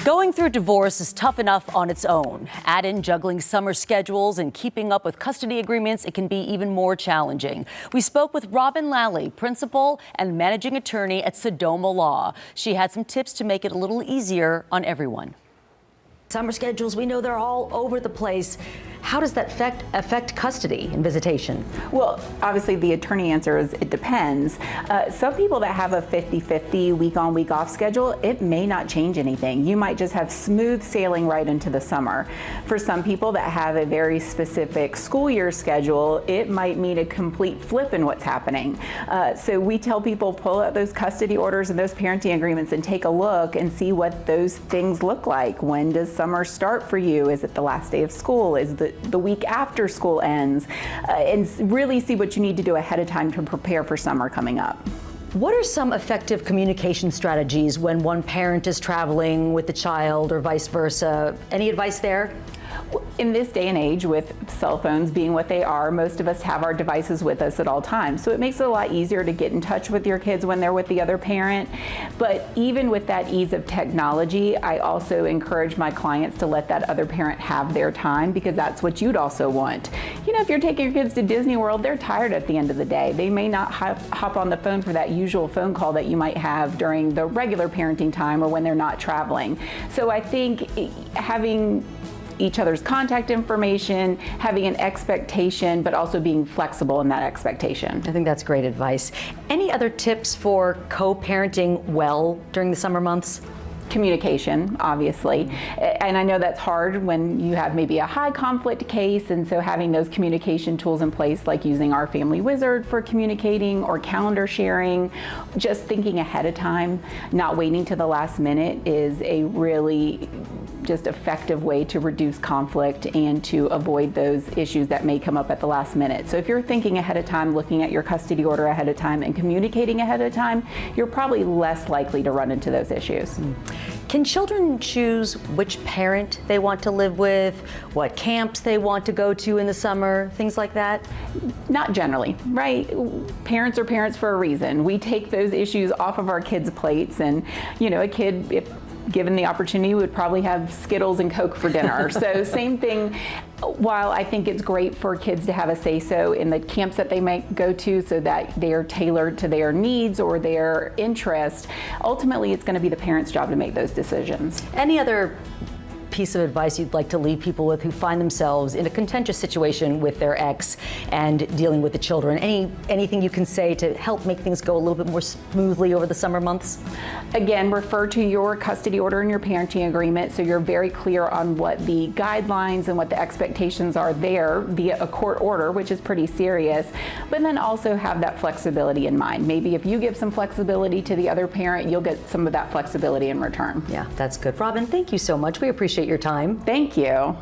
Going through divorce is tough enough on its own. Add in juggling summer schedules and keeping up with custody agreements, it can be even more challenging. We spoke with Robin Lalley, principal and managing attorney at Sodoma Law. She had some tips to make it a little easier on everyone. Summer schedules, we know they're all over the place. How does that affect custody and visitation? Well, obviously the attorney answer is it depends. Some people that have a 50-50 week on week off schedule, it may not change anything. You might just have smooth sailing right into the summer. For some people that have a very specific school year schedule, it might mean a complete flip in what's happening. So we tell people pull out those custody orders and those parenting agreements and take a look and see what those things look like. When does summer start for you? Is it the last day of school? Is the week after school ends? And really see what you need to do ahead of time to prepare for summer coming up. What are some effective communication strategies when one parent is traveling with the child or vice versa? Any advice there? In this day and age, with cell phones being what they are, most of us have our devices with us at all times. So it makes it a lot easier to get in touch with your kids when they're with the other parent. But even with that ease of technology, I also encourage my clients to let that other parent have their time, because that's what you'd also want. You know, if you're taking your kids to Disney World, they're tired at the end of the day. They may not hop on the phone for that usual phone call that you might have during the regular parenting time or when they're not traveling. So I think having each other's contact information, having an expectation, but also being flexible in that expectation. I think that's great advice. Any other tips for co-parenting well during the summer months? Communication, obviously. And I know that's hard when you have maybe a high conflict case, and so having those communication tools in place, like using our Family Wizard for communicating or calendar sharing, just thinking ahead of time, not waiting to the last minute, is a really just effective way to reduce conflict and to avoid those issues that may come up at the last minute. So if you're thinking ahead of time, looking at your custody order ahead of time, and communicating ahead of time, you're probably less likely to run into those issues. Can children choose which parent they want to live with, what camps they want to go to in the summer, things like that? Not generally, right? Parents are parents for a reason. We take those issues off of our kids' plates, and you know, a kid, if given the opportunity, would probably have Skittles and Coke for dinner. So same thing, while I think it's great for kids to have a say-so in the camps that they might go to so that they are tailored to their needs or their interest, ultimately it's going to be the parent's job to make those decisions. Any other piece of advice you'd like to leave people with who find themselves in a contentious situation with their ex and dealing with the children? Anything you can say to help make things go a little bit more smoothly over the summer months? Again, refer to your custody order and your parenting agreement so you're very clear on what the guidelines and what the expectations are there via a court order, which is pretty serious, but then also have that flexibility in mind. Maybe if you give some flexibility to the other parent, you'll get some of that flexibility in return. Yeah, that's good. Robin, thank you so much. We appreciate your time. Thank you.